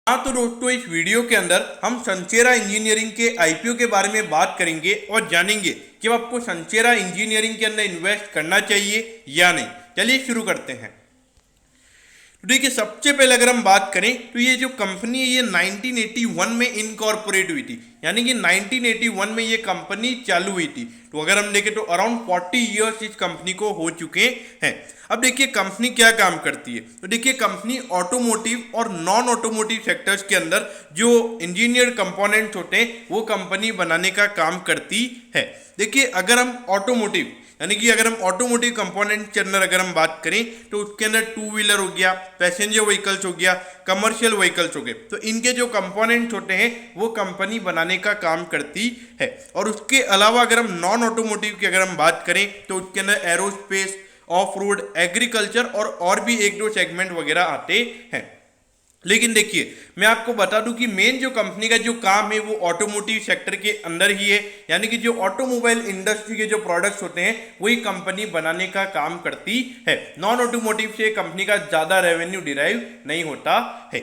हाँ तो दोस्तों इस वीडियो के अंदर हम संचेरा इंजीनियरिंग के आईपीओ के बारे में बात करेंगे और जानेंगे कि आपको संचेरा इंजीनियरिंग के अंदर इन्वेस्ट करना चाहिए या नहीं। चलिए शुरू करते हैं। तो देखिए सबसे पहले अगर हम बात करें तो ये जो कंपनी है ये 1981 में इनकॉर्पोरेट हुई थी, यानी कि 1981 में ये कंपनी चालू हुई थी। तो अगर हम देखें तो अराउंड 40 इयर्स इस कंपनी को हो चुके हैं। अब देखिए कंपनी क्या काम करती है। तो देखिए कंपनी ऑटोमोटिव और नॉन ऑटोमोटिव सेक्टर्स के अंदर जो इंजीनियर कंपोनेंट्स होते हैं वो कंपनी बनाने का काम करती है। देखिए अगर हम ऑटोमोटिव यानी कि अगर हम ऑटोमोटिव कंपोनेंट के अंदर अगर हम बात करें तो उसके अंदर टू व्हीलर हो गया, पैसेंजर व्हीकल्स हो गया, कमर्शियल व्हीकल्स हो गए, तो इनके जो कंपोनेंट्स होते हैं वो कंपनी बनाने का काम करती है। और उसके अलावा अगर हम नॉन ऑटोमोटिव की अगर हम बात करें तो उसके अंदर एरोस्पेस, ऑफ रोड, एग्रीकल्चर और भी एक दो सेगमेंट वगैरह आते हैं। लेकिन देखिए मैं आपको बता दूं कि मेन जो कंपनी का जो काम है वो ऑटोमोटिव सेक्टर के अंदर ही है, यानी कि जो ऑटोमोबाइल इंडस्ट्री के जो प्रोडक्ट्स होते हैं वही कंपनी बनाने का काम करती है। नॉन ऑटोमोटिव से कंपनी का ज्यादा रेवेन्यू डिराइव नहीं होता है।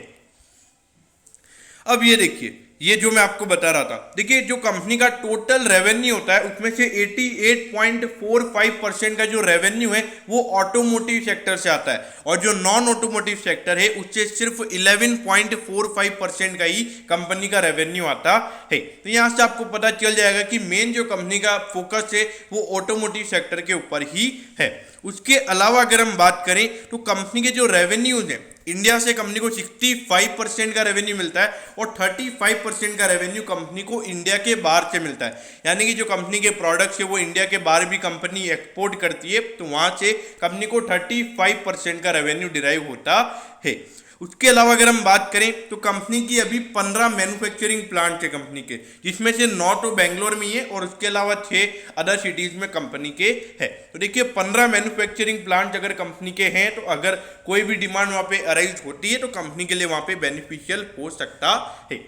अब ये देखिए ये जो मैं आपको बता रहा था, देखिए जो कंपनी का टोटल रेवेन्यू होता है उसमें से 88.45% का जो रेवेन्यू है वो ऑटोमोटिव सेक्टर से आता है और जो नॉन ऑटोमोटिव सेक्टर है उससे सिर्फ 11.45% का ही कंपनी का रेवेन्यू आता है। तो यहाँ से आपको पता चल जाएगा कि मेन जो कंपनी का फोकस है वो ऑटोमोटिव सेक्टर के ऊपर ही है। उसके अलावा अगर हम बात करें तो कंपनी के जो रेवेन्यूज हैं, इंडिया से कंपनी को 65% का रेवेन्यू मिलता है और 35% का रेवेन्यू कंपनी को इंडिया के बाहर से मिलता है, यानी कि जो कंपनी के प्रोडक्ट्स है वो इंडिया के बाहर भी कंपनी एक्सपोर्ट करती है, तो वहां से कंपनी को 35% का रेवेन्यू डिराइव होता है। उसके अलावा अगर हम बात करें तो कंपनी की अभी 15 मैन्युफैक्चरिंग प्लांट है कंपनी के, जिसमें से 9 तो बेंगलोर में ही है और उसके अलावा 6 अदर सिटीज में कंपनी के है। तो देखिए 15 मैन्युफैक्चरिंग प्लांट अगर कंपनी के हैं तो अगर कोई भी डिमांड वहां पे अराइज होती है तो कंपनी के लिए वहां पे बेनिफिशियल हो सकता है।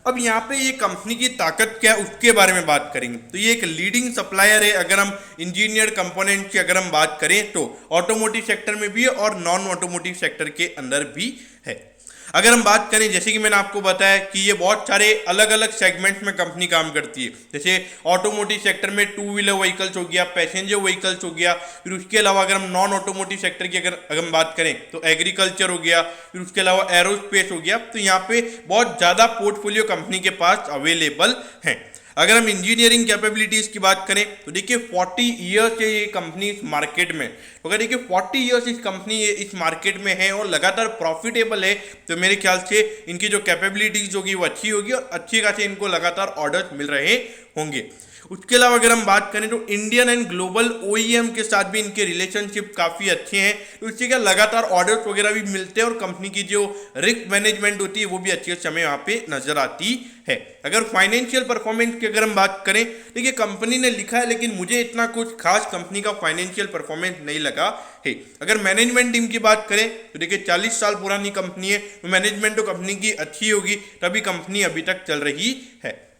अब यहाँ पे ये कंपनी की ताकत क्या है उसके बारे में बात करेंगे। तो ये एक लीडिंग सप्लायर है अगर हम इंजीनियर कंपोनेंट की अगर हम बात करें तो ऑटोमोटिव सेक्टर में भी है और नॉन ऑटोमोटिव सेक्टर के अंदर भी है। अगर हम बात करें जैसे कि मैंने आपको बताया कि ये बहुत सारे अलग अलग सेगमेंट्स में कंपनी काम करती है, जैसे ऑटोमोटिव सेक्टर में टू व्हीलर व्हीकल्स हो गया, पैसेंजर व्हीकल्स हो गया, फिर उसके अलावा अगर हम नॉन ऑटोमोटिव सेक्टर की अगर हम बात करें तो एग्रीकल्चर हो गया, फिर उसके अलावा एरोस्पेस हो गया। तो यहाँ पे बहुत ज़्यादा पोर्टफोलियो कंपनी के पास अवेलेबल है। अगर हम इंजीनियरिंग कैपेबिलिटीज की बात करें तो देखिए 40 ईयर्स से ये कंपनी इस मार्केट में, तो अगर देखिए 40 ईयर्स इस कंपनी इस मार्केट में है और लगातार प्रॉफिटेबल है, तो मेरे ख्याल से इनकी जो कैपेबिलिटीज होगी वो अच्छी होगी और अच्छे खासे इनको लगातार ऑर्डर्स मिल रहे होंगे। उसके अलावा अगर हम बात करें तो इंडियन एंड ग्लोबल ओईएम के साथ भी इनके रिलेशनशिप काफ़ी अच्छे हैं, तो इससे क्या लगातार ऑर्डर्स वगैरह भी मिलते हैं और कंपनी की जो रिस्क मैनेजमेंट होती है वो भी अच्छे समय यहाँ पे नजर आती है। अगर फाइनेंशियल परफॉर्मेंस की अगर हम बात करें, देखिए कंपनी ने लिखा है लेकिन मुझे इतना कुछ खास कंपनी का फाइनेंशियल परफॉर्मेंस नहीं लगा है। अगर मैनेजमेंट टीम की बात करें तो देखिए 40 साल पुरानी कंपनी है, तो मैनेजमेंट तो कंपनी की अच्छी होगी तभी कंपनी अभी तक चल रही है।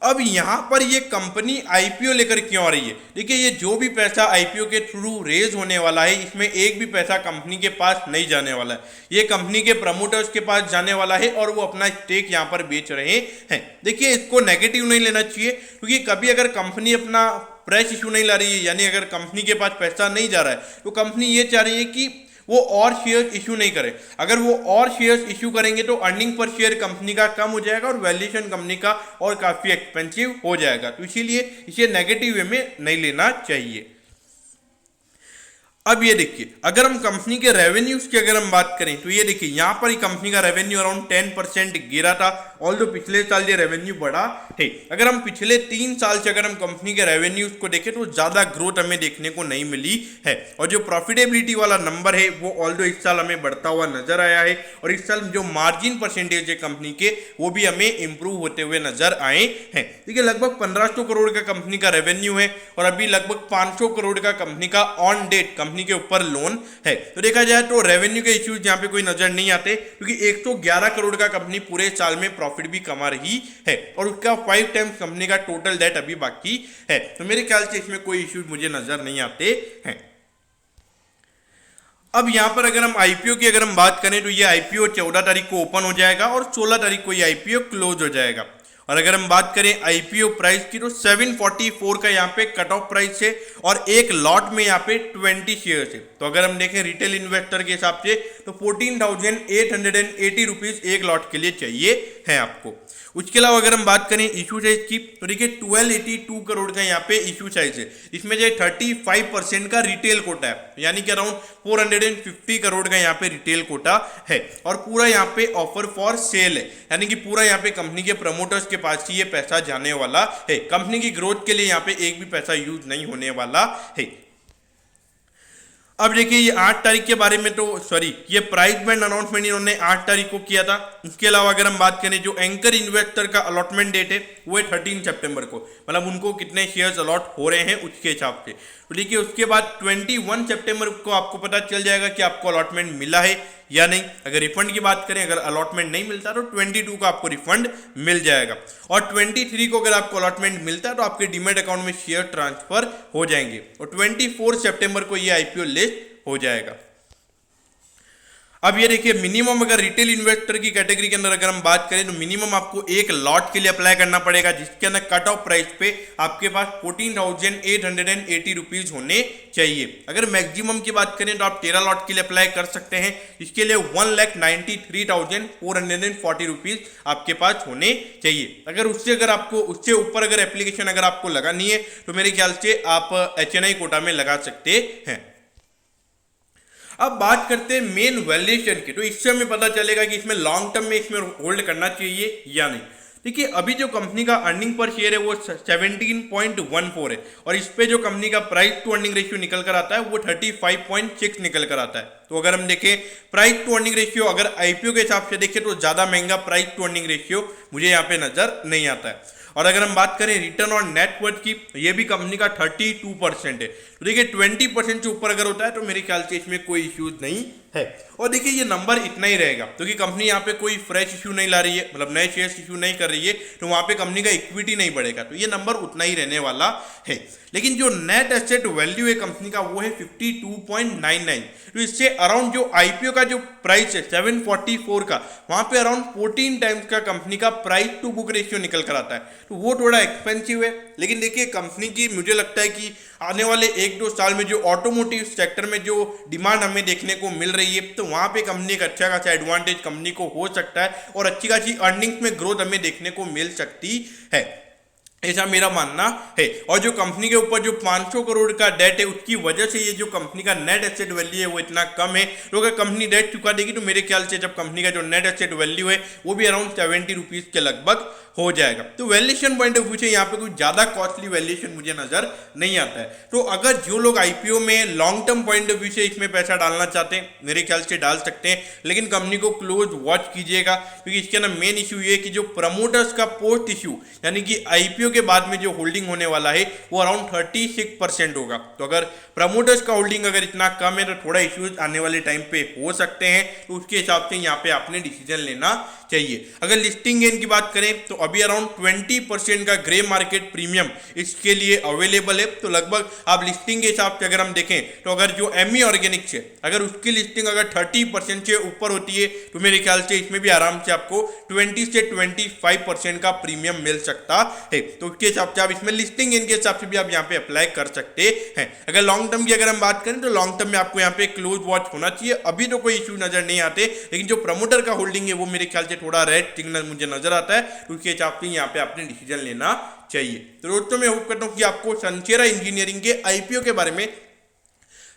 अब यहां पर ये कंपनी आईपीओ लेकर क्यों आ रही है? देखिए ये जो भी पैसा आईपीओ के थ्रू रेज होने वाला है इसमें एक भी पैसा कंपनी के पास नहीं जाने वाला है, ये कंपनी के प्रमोटर्स के पास जाने वाला है और वो अपना स्टेक यहां पर बेच रहे हैं। देखिए इसको नेगेटिव नहीं लेना चाहिए, क्योंकि कभी अगर कंपनी अपना फ्रेश इशू नहीं ला रही है, यानी अगर कंपनी के पास पैसा नहीं जा रहा है तो कंपनी ये चाह रही है कि वो और शेयर इशू नहीं करे। अगर वो और शेयर्स इशू करेंगे तो अर्निंग पर शेयर कंपनी का कम हो जाएगा और वैल्यूएशन कंपनी का और काफी एक्सपेंसिव हो जाएगा, तो इसीलिए इसे नेगेटिव वे में नहीं लेना चाहिए। अब ये देखिए अगर हम कंपनी के रेवेन्यूज की अगर हम बात करें तो ये देखिए यहाँ पर ही कंपनी का रेवेन्यू अराउंड 10% गिरा था, ऑल्दो पिछले साल ये रेवेन्यू बढ़ा है। अगर हम पिछले 3 साल से अगर हम कंपनी के रेवेन्यूज को देखें तो ज़्यादा ग्रोथ हमें देखने को नहीं मिली है और जो प्रॉफिटेबिलिटी वाला नंबर है वो ऑल्दो इस साल हमें बढ़ता हुआ नजर आया है और इस साल जो मार्जिन परसेंटेज है कंपनी के वो भी हमें इंप्रूव होते हुए नजर आए हैं। देखिए लगभग 1500 करोड़ का कंपनी का रेवेन्यू है और अभी लगभग 500 करोड़ का कंपनी का ऑन डेट कंपनी के ऊपर लोन है। तो देखा जाए तो रेवेन्यू के इश्यूज यहाँ पे कोई नजर नहीं आते, क्योंकि 111 करोड़ का कंपनी पूरे साल में प्रॉफिट भी कमा रही है और उसका 5 टाइम्स कंपनी का टोटल डेट अभी बाकी है। तो मेरे ख्याल से इसमें कोई इश्यूज मुझे नजर नहीं आते हैं। अब यहाँ पर अगर हम आईपीओ की अगर हम बात करें तो ये आईपीओ 14 तारीख को ओपन हो जाएगा और 16 तारीख को ये आईपीओ क्लोज हो जाएगा। और अगर हम बात करें आईपीओ प्राइस की तो 744 का यहाँ पे कट ऑफ प्राइस है और एक लॉट में यहाँ पे 20 शेयर्स है। तो अगर हम देखें रिटेल इन्वेस्टर के हिसाब से तो 14,880 रुपीज एक लॉट के लिए चाहिए है आपको। उसके अलावा अगर हम बात करें इशू साइज की तो देखिए 1282 करोड़ का यहाँ पे इशू साइज है। इसमें जो 35% का रिटेल कोटा है, यानी कि अराउंड 450 करोड़ का यहाँ पे रिटेल कोटा है और पूरा यहाँ पे ऑफर फॉर सेल है, यानी कि पूरा यहाँ पे कंपनी के प्रमोटर्स के पास ही ये पैसा जाने वाला है। कंपनी की ग्रोथ के लिए यहाँ पे एक भी पैसा यूज नहीं होने वाला है। अब देखिए ये 8 तारीख के बारे में तो ये प्राइस बैंड अनाउंसमेंट इन्होंने 8 तारीख को किया था। इसके अलावा अगर हम बात करें जो एंकर इन्वेस्टर का अलॉटमेंट डेट है वो है 13 सितंबर को, मतलब उनको कितने शेयर्स अलॉट हो रहे हैं उसके हिसाब से। तो देखिए उसके बाद 21 सितंबर को आपको पता चल जाएगा कि आपको अलॉटमेंट मिला है या नहीं। अगर रिफंड की बात करें, अगर अलॉटमेंट नहीं मिलता तो 22 को आपको रिफंड मिल जाएगा और 23 को अगर आपको अलॉटमेंट मिलता है तो आपके डीमैट अकाउंट में शेयर ट्रांसफर हो जाएंगे और 24 सितंबर को ये आईपीओ लिस्ट हो जाएगा। अब ये देखिए मिनिमम अगर रिटेल इन्वेस्टर की कैटेगरी के अंदर अगर हम बात करें तो मिनिमम आपको एक लॉट के लिए अप्लाई करना पड़ेगा, जिसके अंदर कट ऑफ प्राइस पे आपके पास 14,880 रुपीज होने चाहिए। अगर मैक्सिमम की बात करें तो आप 13 लॉट के लिए अप्लाई कर सकते हैं, इसके लिए 1,93,440 रुपीज आपके पास होने चाहिए। अगर आपको उससे ऊपर अगर एप्लीकेशन अगर आपको लगानी है तो मेरे ख्याल से आप HNI कोटा में लगा सकते हैं। अब बात करते हैं मेन वैल्यूएशन की, तो इससे हमें पता चलेगा कि इसमें लॉन्ग टर्म में इसमें होल्ड करना चाहिए या नहीं। देखिए अभी जो कंपनी का अर्निंग पर शेयर है वो 17.14 है और इस पे जो कंपनी का प्राइस टू अर्निंग रेशियो निकल कर आता है वो 35.6 निकल कर आता है। तो अगर हम देखें प्राइस टू अर्निंग रेशियो अगर आईपीओ के हिसाब से देखें तो ज़्यादा महंगा प्राइस टू अर्निंग रेशियो मुझे यहाँ पे नजर नहीं आता है। और अगर हम बात करें रिटर्न ऑन नेटवर्थ की, ये भी कंपनी का 32% है। तो देखिए 20% से ऊपर अगर होता है तो मेरे ख्याल से इसमें कोई इश्यूज नहीं है। और देखिए ये नंबर इतना ही रहेगा क्योंकि कंपनी यहाँ पे कोई फ्रेश इशू नहीं ला रही है, मतलब नए शेयर्स इशू नहीं कर रही है, तो वहाँ पे कंपनी का इक्विटी नहीं बढ़ेगा, तो ये नंबर उतना ही रहने वाला है। लेकिन जो नेट एसेट वैल्यू है कंपनी का वो है 52.99। तो इससे अराउंड जो आईपीओ का जो प्राइस है 744 का, वहाँ पे अराउंड 14 टाइम्स का कंपनी का प्राइस टू बुक रेशियो निकल कर आता है, तो वो थोड़ा एक्सपेंसिव है। लेकिन देखिए कंपनी की मुझे लगता है कि आने वाले 1-2 साल में जो ऑटोमोटिव सेक्टर में जो डिमांड हमें देखने को मिल रही है तो वहाँ पे कंपनी एक अच्छा खासा एडवांटेज कंपनी को हो सकता है और अच्छी खासी अर्निंग्स में ग्रोथ हमें देखने को मिल सकती है, ऐसा मेरा मानना है। और जो कंपनी के ऊपर जो 500 करोड़ का डेट है उसकी वजह से ये जो कंपनी का नेट एसेट वैल्यू है वो इतना कम है। तो अगर कंपनी डेट चुका देगी तो मेरे ख्याल से जब कंपनी का जो नेट एसेट वैल्यू है वो भी अराउंड 70 रुपीज के लगभग हो जाएगा। तो वैल्यूएशन पॉइंट ऑफ व्यू से यहाँ पे कुछ ज्यादा कॉस्टली वैल्यूएशन मुझे नजर नहीं आता है। तो अगर जो लोग आईपीओ में long term point of view से इसमें पैसा डालना चाहते हैं मेरे ख्याल से डाल सकते हैं, लेकिन कंपनी को क्लोज वॉच कीजिएगा क्योंकि इसके अंदर मेन इशू ये है कि जो प्रमोटर्स का पोस्ट इशू यानी कि आईपीओ के बाद में जो होल्डिंग होने वाला है वो अराउंड 36% होगा। तो अगर प्रमोटर्स का होल्डिंग अगर इतना कम है तो थोड़ा इश्यूज आने वाले टाइम पे हो सकते हैं, तो उसके हिसाब से यहाँ पे आपने डिसीजन लेना चाहिए। अगर लिस्टिंग गेन की बात करें तो अभी अराउंड 20% का ग्रे मार्केट प्रीमियम इसके लिए अवेलेबल है। तो लगभग आप लिस्टिंग के हिसाब से अगर हम देखें तो अगर जो एमी ऑर्गेनिक्स है अगर उसकी लिस्टिंग अगर 30% से ऊपर होती है तो मेरे ख्याल से इसमें भी आराम से आपको 20 से 25% का प्रीमियम मिल सकता है। तो उसके हिसाब से आप इसमें लिस्टिंग गेन के हिसाब से भी आप यहाँ पे अप्लाई कर सकते हैं। अगर लॉन्ग टर्म की अगर हम बात करें तो लॉन्ग टर्म में आपको यहाँ पे क्लोज वॉच होना चाहिए। अभी तो कोई इशू नजर नहीं आते, लेकिन जो प्रमोटर का होल्डिंग है वो मेरे ख्याल से थोड़ा रेड सिग्नल मुझे नजर आता है, तो उसके हिसाब से यहाँ पे आपने डिसीजन लेना चाहिए। तो दोस्तों मैं होप करता हूँ कि आपको सनसेरा इंजीनियरिंग के आईपीओ के बारे में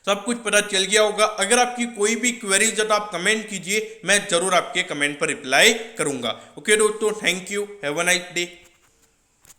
सब कुछ पता चल गया होगा। अगर आपकी कोई भी क्वेरीज है तो आप कमेंट कीजिए, मैं जरूर आपके कमेंट पर रिप्लाई करूंगा। ओके दोस्तों, thank you, have a nice day.